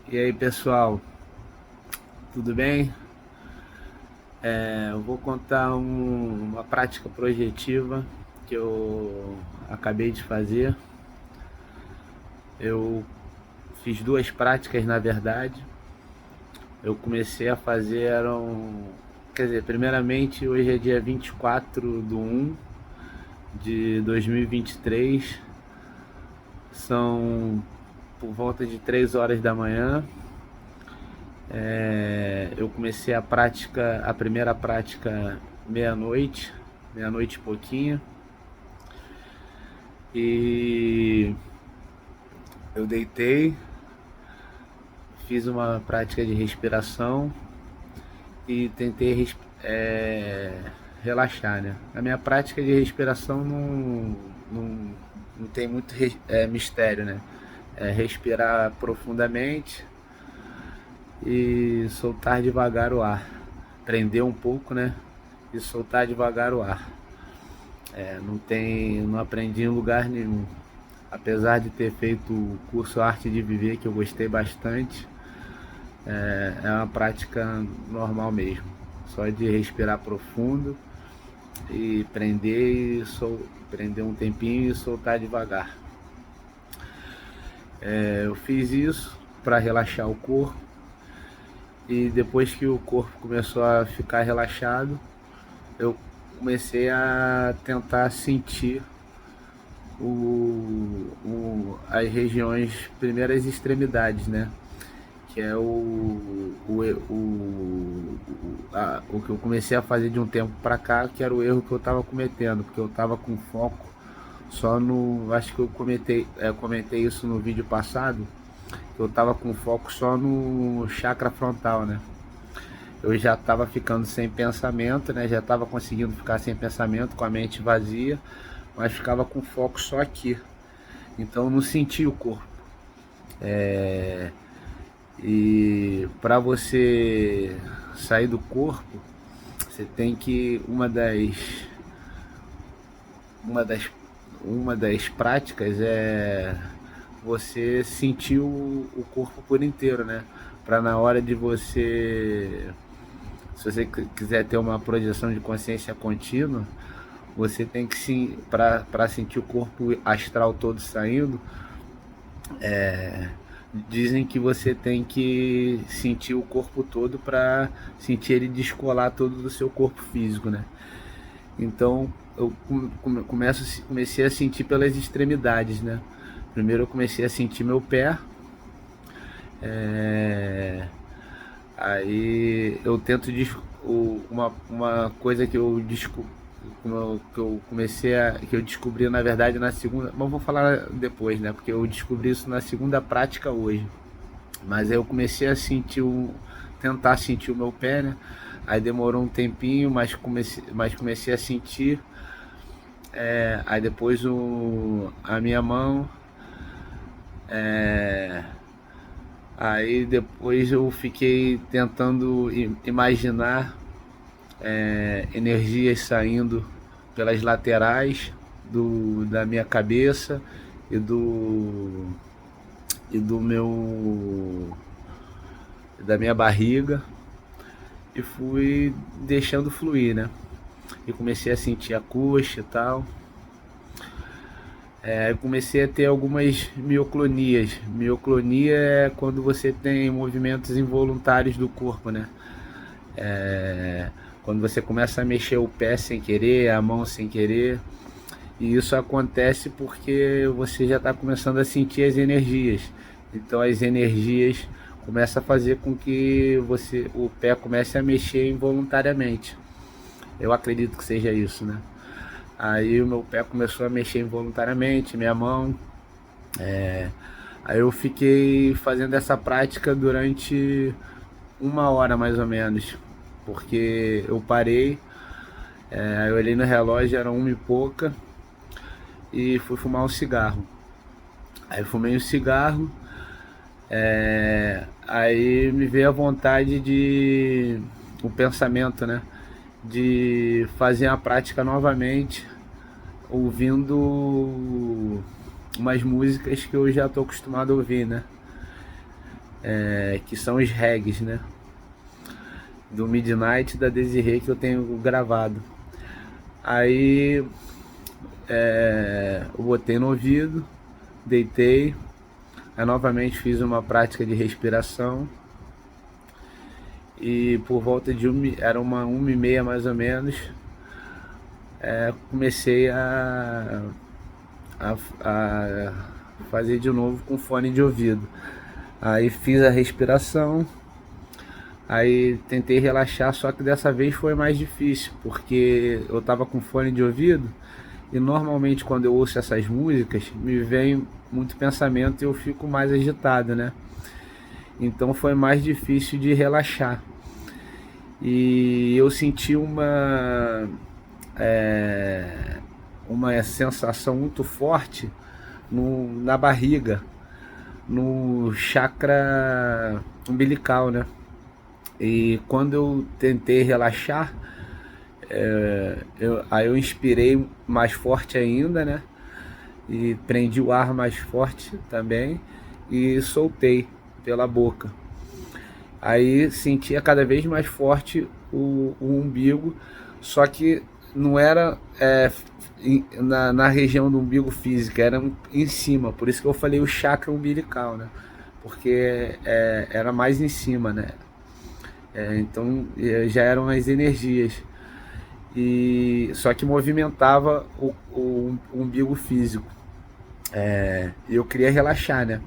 E aí pessoal, tudo bem? Eu vou contar uma prática projetiva que eu acabei de fazer. Eu fiz duas práticas na verdade. Eu comecei a fazer, quer dizer, primeiramente hoje é dia 24/1 de 2023, são por volta de 3 horas da manhã. Eu comecei a primeira prática meia-noite, meia-noite e pouquinho. E eu deitei, fiz uma prática de respiração e tentei relaxar, né? A minha prática de respiração não, não tem muito mistério, né? É respirar profundamente e soltar devagar o ar. Prender um pouco, né? E soltar devagar o ar. Não aprendi em lugar nenhum. Apesar de ter feito o curso Arte de Viver, que eu gostei bastante, é uma prática normal mesmo. Só de respirar profundo e prender um tempinho e soltar devagar. Eu fiz isso para relaxar o corpo, e depois que o corpo começou a ficar relaxado, eu comecei a tentar sentir as regiões, primeiras extremidades, né? Que é o que eu comecei a fazer de um tempo pra cá, que era o erro que eu tava cometendo, porque eu tava com foco só no. Acho que eu comentei isso no vídeo passado, que eu tava com foco só no chakra frontal, né? Eu já tava ficando sem pensamento, né? Já tava conseguindo ficar sem pensamento, com a mente vazia, mas ficava com foco só aqui. Então eu não sentia o corpo. E para você sair do corpo, você tem que uma das uma das práticas é você sentir o corpo por inteiro, né? Para na hora de você, se você quiser ter uma projeção de consciência contínua, você tem que sim, para sentir o corpo astral todo saindo, dizem que você tem que sentir o corpo todo para sentir ele descolar todo do seu corpo físico, né? Então eu comecei a sentir pelas extremidades, né? Primeiro eu comecei a sentir meu pé, é, aí eu tento uma coisa que eu descobri, que eu descobri na verdade na segunda, mas vou falar depois, né? Porque eu descobri isso na segunda prática hoje. Mas aí eu comecei a tentar sentir o meu pé, né? Aí demorou um tempinho, mas comecei a sentir. Aí depois a minha mão. é, Aí depois eu fiquei tentando imaginar energias saindo pelas laterais da minha cabeça e do meu da minha barriga, e fui deixando fluir, né? E comecei a sentir a coxa e tal. Eu comecei a ter algumas mioclonias. Mioclonia é quando você tem movimentos involuntários do corpo, né? Quando você começa a mexer o pé sem querer, a mão sem querer. E isso acontece porque você já está começando a sentir as energias. Então as energias começam a fazer com que o pé comece a mexer involuntariamente. Eu acredito que seja isso, né? Aí o meu pé começou a mexer involuntariamente, minha mão. Aí eu fiquei fazendo essa prática durante uma hora mais ou menos, porque eu parei, eu olhei no relógio, era uma e pouca, e fui fumar um cigarro. Aí eu fumei um cigarro, aí me veio a vontade o pensamento, né? De fazer a prática novamente, ouvindo umas músicas que eu já estou acostumado a ouvir, né? que são os reggaes, né? Do Midnight, da Desirê, que eu tenho gravado. Aí eu botei no ouvido, deitei, aí novamente fiz uma prática de respiração e por volta de era uma 1h30 mais ou menos, comecei a fazer de novo com fone de ouvido. Aí fiz a respiração, aí tentei relaxar, só que dessa vez foi mais difícil, porque eu tava com fone de ouvido e normalmente quando eu ouço essas músicas me vem muito pensamento e eu fico mais agitado, né? Então foi mais difícil de relaxar. E eu senti uma sensação muito forte na barriga, no chakra umbilical, né? E quando eu tentei relaxar, aí eu inspirei mais forte ainda, né? E prendi o ar mais forte também e soltei pela boca. Aí sentia cada vez mais forte o umbigo, só que não era na região do umbigo física, era em cima. Por isso que eu falei o chakra umbilical, né? Porque era mais em cima, né? Então já eram as energias. Só que movimentava o umbigo físico. Eu queria relaxar, né?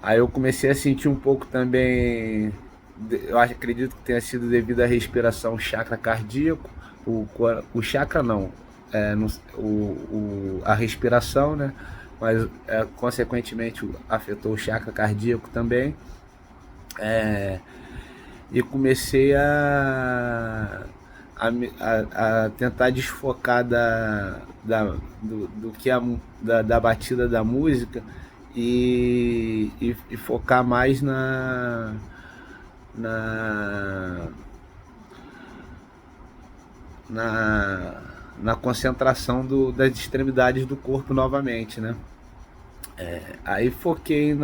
Aí eu comecei a sentir um pouco também, eu acredito que tenha sido devido à respiração, chakra cardíaco, o chakra não, a respiração, né? Mas consequentemente afetou o chakra cardíaco também. E comecei a tentar desfocar do que da batida da música e focar mais na concentração das extremidades do corpo novamente, né? Aí foquei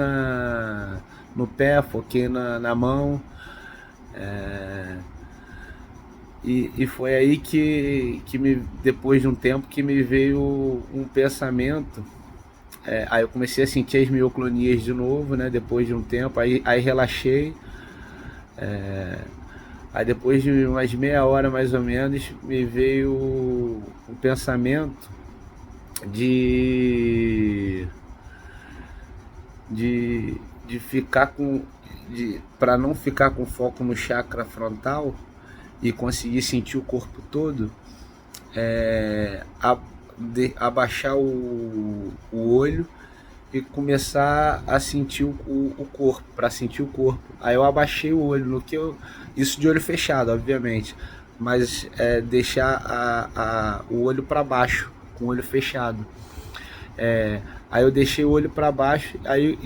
no pé, foquei na mão, e foi aí que depois de um tempo que me veio um pensamento. Aí eu comecei a sentir as mioclonias de novo, né? Depois de um tempo, aí relaxei. Aí depois de umas meia hora mais ou menos, me veio um pensamento de ficar para não ficar com foco no chakra frontal e conseguir sentir o corpo todo, abaixar o olho e começar a sentir o corpo, para sentir o corpo. Aí eu abaixei o olho, isso de olho fechado, obviamente, mas deixar o olho para baixo, com o olho fechado. Aí eu deixei o olho para baixo, aí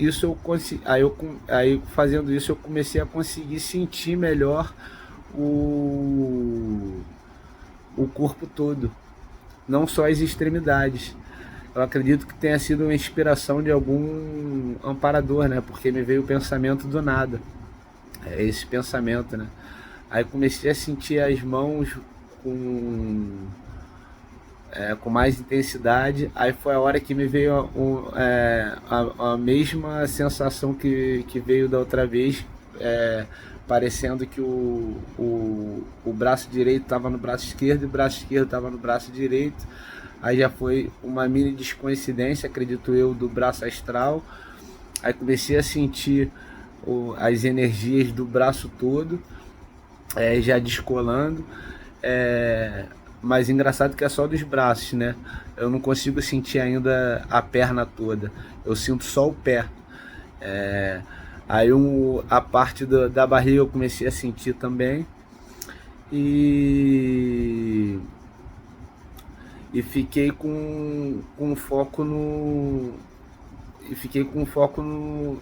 fazendo isso eu comecei a conseguir sentir melhor o corpo todo, não só as extremidades. Eu acredito que tenha sido uma inspiração de algum amparador, né? Porque me veio o pensamento do nada, esse pensamento, né? Aí comecei a sentir as mãos com mais intensidade. Aí foi a hora que me veio a mesma sensação que veio da outra vez, parecendo que o braço direito estava no braço esquerdo e o braço esquerdo estava no braço direito. Aí já foi uma mini descoincidência, acredito eu, do braço astral. Aí comecei a sentir as energias do braço todo, já descolando. Mas engraçado que é só dos braços, né? Eu não consigo sentir ainda a perna toda. Eu sinto só o pé. Aí a parte da barriga eu comecei a sentir também. E fiquei com foco no... E fiquei com foco no...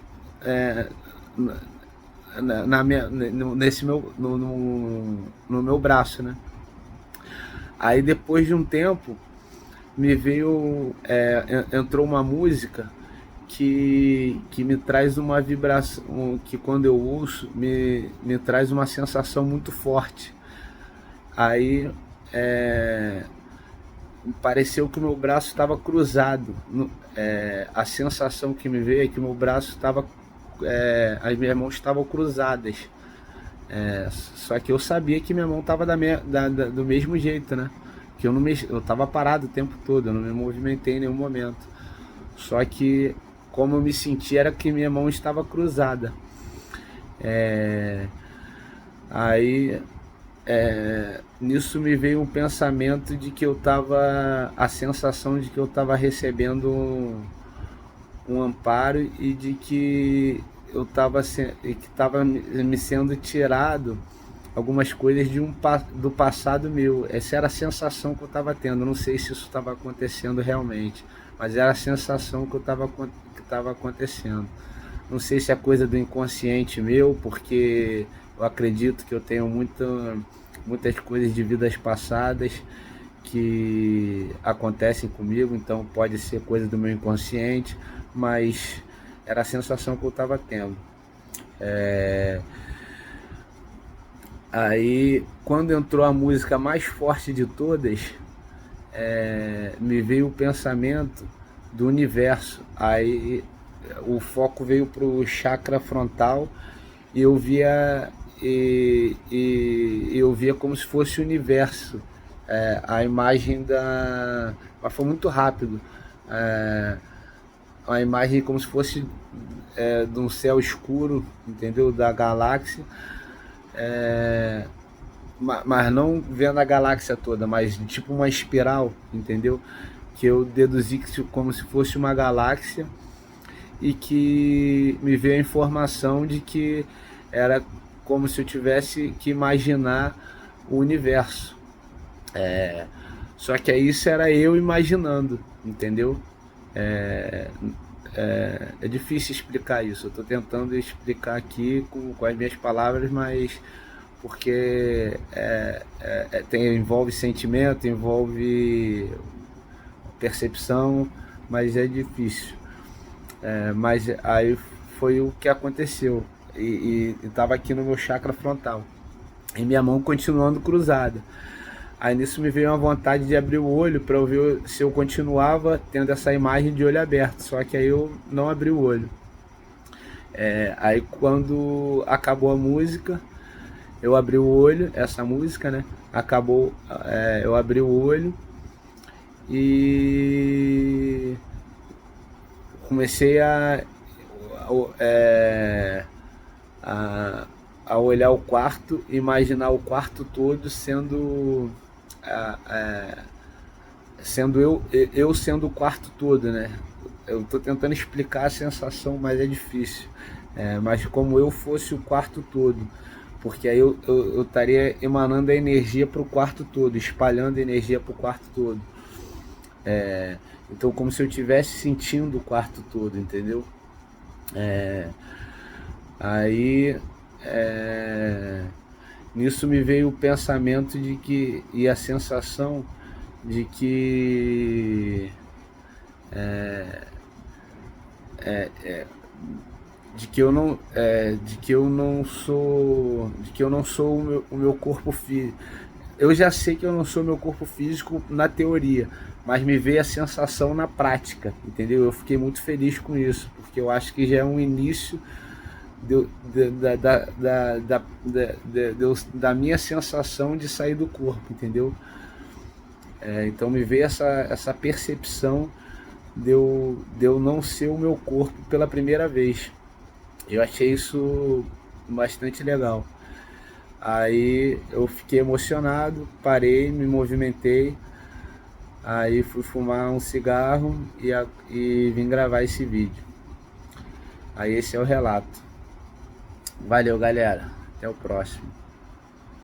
no meu braço, né? Aí depois de um tempo me veio, entrou uma música que me traz uma vibração, que quando eu ouço me traz uma sensação muito forte. Aí pareceu que o meu braço estava cruzado. A sensação que me veio é que o meu braço estava, as minhas mãos estavam cruzadas. Só que eu sabia que minha mão estava do mesmo jeito, né? Que eu estava parado o tempo todo, eu não me movimentei em nenhum momento. Só que como eu me senti era que minha mão estava cruzada. Aí nisso me veio um pensamento de que eu estava, a sensação de que eu estava recebendo um amparo e de que eu estava me sendo tirado algumas coisas do passado meu. Essa era a sensação que eu estava tendo. Não sei se isso estava acontecendo realmente, mas era a sensação que estava acontecendo. Não sei se é coisa do inconsciente meu, porque eu acredito que eu tenho muitas coisas de vidas passadas que acontecem comigo, então pode ser coisa do meu inconsciente, mas era a sensação que eu estava tendo. Aí, quando entrou a música mais forte de todas, me veio o pensamento do universo. Aí o foco veio para o chakra frontal e eu via como se fosse o universo. A imagem da... Mas foi muito rápido. A imagem como se fosse de um céu escuro, entendeu? Da galáxia. Mas não vendo a galáxia toda, mas tipo uma espiral, entendeu? Que eu deduzi que como se fosse uma galáxia e que me veio a informação de que era como se eu tivesse que imaginar o universo. Só que aí isso era eu imaginando, entendeu? É difícil explicar isso. Eu estou tentando explicar aqui com as minhas palavras, mas porque envolve sentimento, envolve percepção, mas é difícil. Mas aí foi o que aconteceu e estava aqui no meu chakra frontal e minha mão continuando cruzada. Aí nisso me veio uma vontade de abrir o olho para eu ver se eu continuava tendo essa imagem de olho aberto, só que aí eu não abri o olho. Aí quando acabou a música, eu abri o olho, essa música, né? Acabou, eu abri o olho e comecei a olhar o quarto, imaginar o quarto todo sendo eu sendo o quarto todo, né? Eu tô tentando explicar a sensação, mas é difícil. Mas como eu fosse o quarto todo, porque aí eu estaria emanando a energia para o quarto todo, espalhando a energia para o quarto todo. Então como se eu estivesse sentindo o quarto todo, entendeu? Aí nisso me veio o pensamento de que, e a sensação de que de que eu não sou o meu corpo físico. Eu já sei que eu não sou meu corpo físico na teoria, mas me veio a sensação na prática, entendeu? Eu fiquei muito feliz com isso, porque eu acho que já é um início da minha sensação de sair do corpo, entendeu? Então me veio essa percepção de eu não ser o meu corpo pela primeira vez. Eu achei isso bastante legal. Aí eu fiquei emocionado, parei, me movimentei, aí fui fumar um cigarro e vim gravar esse vídeo. Aí esse é o relato. Valeu, galera. Até o próximo.